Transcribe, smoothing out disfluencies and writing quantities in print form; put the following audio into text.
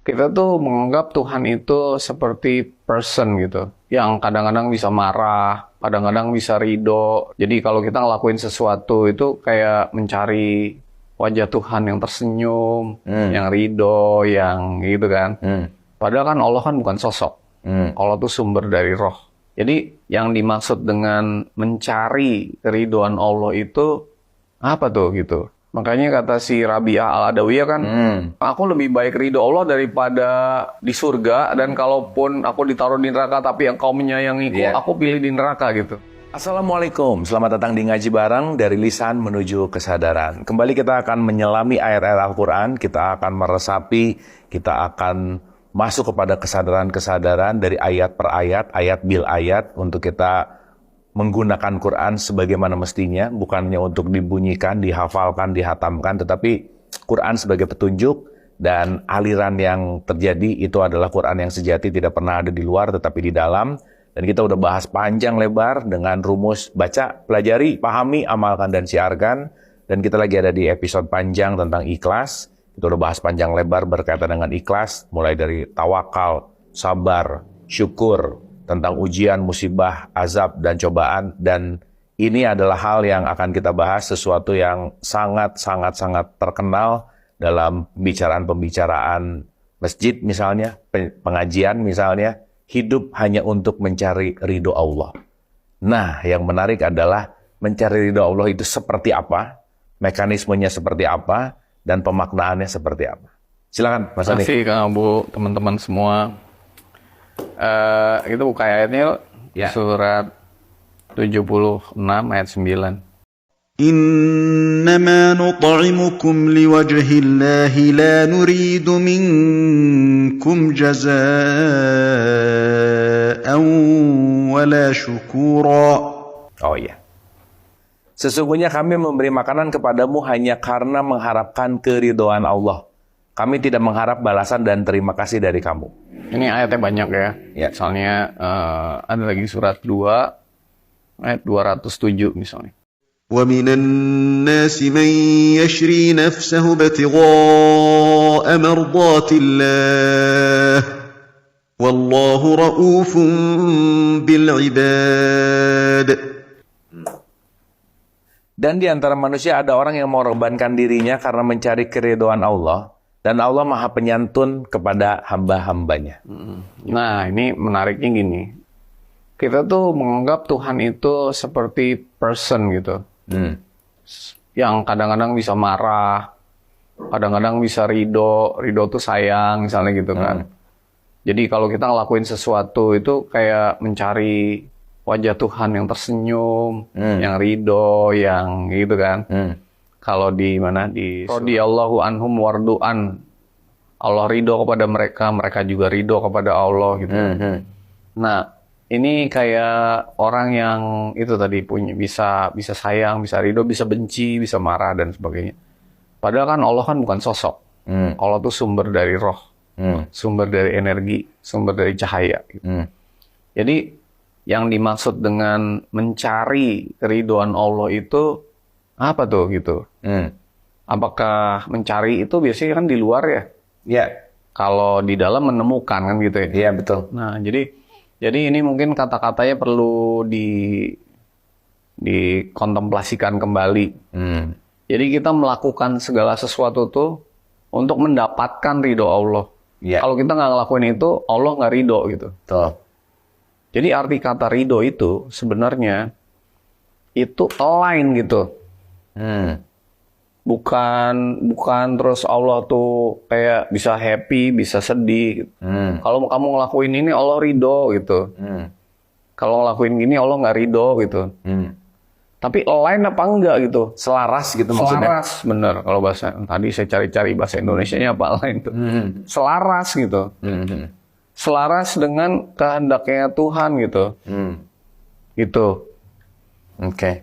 Kita tuh menganggap Tuhan itu seperti person gitu, yang kadang-kadang bisa marah, kadang-kadang bisa ridho. Jadi kalau kita ngelakuin sesuatu itu kayak mencari wajah Tuhan yang tersenyum, yang ridho, yang gitu kan. Padahal kan Allah kan bukan sosok. Allah tuh sumber dari roh. Jadi yang dimaksud dengan mencari keridhoan Allah itu apa tuh gitu. Makanya kata si Rabi'ah Al-Adawiyah kan, aku lebih baik ridho Allah daripada di surga, dan kalaupun aku ditaruh di neraka tapi engkau menyayangiku, aku pilih di neraka gitu. Assalamualaikum, selamat datang di Ngaji Bareng dari Lisan Menuju Kesadaran. Kembali kita akan menyelami ayat-ayat Al-Quran, kita akan meresapi, kita akan masuk kepada kesadaran-kesadaran dari ayat per ayat, ayat bil ayat, untuk kita menggunakan Quran sebagaimana mestinya, bukannya untuk dibunyikan, dihafalkan, dihatamkan, tetapi Quran sebagai petunjuk, dan aliran yang terjadi itu adalah Quran yang sejati, tidak pernah ada di luar tetapi di dalam. Dan kita udah bahas panjang lebar dengan rumus baca, pelajari, pahami, amalkan, dan siarkan. Dan kita lagi ada di episode panjang tentang ikhlas. Kita udah bahas panjang lebar berkaitan dengan ikhlas, mulai dari tawakal, sabar, syukur, tentang ujian, musibah, azab, dan cobaan. Dan ini adalah hal yang akan kita bahas, sesuatu yang sangat terkenal dalam pembicaraan masjid misalnya, pengajian misalnya, hidup hanya untuk mencari ridho Allah. Nah, yang menarik adalah mencari ridho Allah itu seperti apa, mekanismenya seperti apa, dan pemaknaannya seperti apa. Silakan, Mas Andi. Terima kasih Kang Abu, teman-teman semua. Kita buka ayatnya yuk. Ya. Surat 76 ayat 9. إنما نطعمكم لوجه الله لا نريد منكم جزاء ولا شكورا. Oh iya. Sesungguhnya kami memberi makanan kepadamu hanya karena mengharapkan keridhaan Allah. Kami tidak mengharap balasan dan terima kasih dari kamu. Ini ayatnya banyak ya. Ya. Misalnya ada lagi surat 2 ayat 207 misalnya. ومن الناس من يشري نفسه ابتغاء مرضات الله والله رؤوف بالعباد. Dan di antara manusia ada orang yang mengorbankan dirinya karena mencari keridhaan Allah, dan Allah Maha Penyantun kepada hamba-hambanya. Nah, ini menariknya gini. Kita tuh menganggap Tuhan itu seperti person gitu. Yang kadang-kadang bisa marah, kadang-kadang bisa ridho tuh sayang misalnya gitu kan. Jadi kalau kita ngelakuin sesuatu itu kayak mencari wajah Tuhan yang tersenyum, yang ridho, yang gitu kan. Kalau di mana, di radhiyallahu anhum wardu'an, Allah ridho kepada mereka, mereka juga ridho kepada Allah gitu. Nah, ini kayak orang yang itu tadi punya bisa sayang, bisa ridho, bisa benci, bisa marah dan sebagainya. Padahal kan Allah kan bukan sosok. Allah tuh sumber dari roh, sumber dari energi, sumber dari cahaya. Gitu. Jadi yang dimaksud dengan mencari keridhaan Allah itu apa tuh gitu? Apakah mencari itu biasanya kan di luar ya? Ya. Kalau di dalam menemukan kan gitu ya? Iya, betul. Nah, jadi ini mungkin kata-katanya perlu dikontemplasikan kembali. Jadi kita melakukan segala sesuatu tuh untuk mendapatkan ridho Allah. Ya. Kalau kita nggak ngelakuin itu, Allah nggak ridho gitu. Betul. Jadi arti kata ridho itu sebenarnya itu align gitu. Bukan terus Allah tuh kayak bisa happy, bisa sedih. Gitu. Kalau kamu ngelakuin ini Allah ridho gitu. Kalau ngelakuin gini Allah nggak ridho gitu. Tapi align apa enggak gitu? Selaras gitu maksudnya. Selaras, bener. Kalau bahasa tadi saya cari-cari bahasa Indonesianya apa align tuh? Selaras gitu. Selaras dengan kehendaknya Tuhan gitu. Gitu. Oke.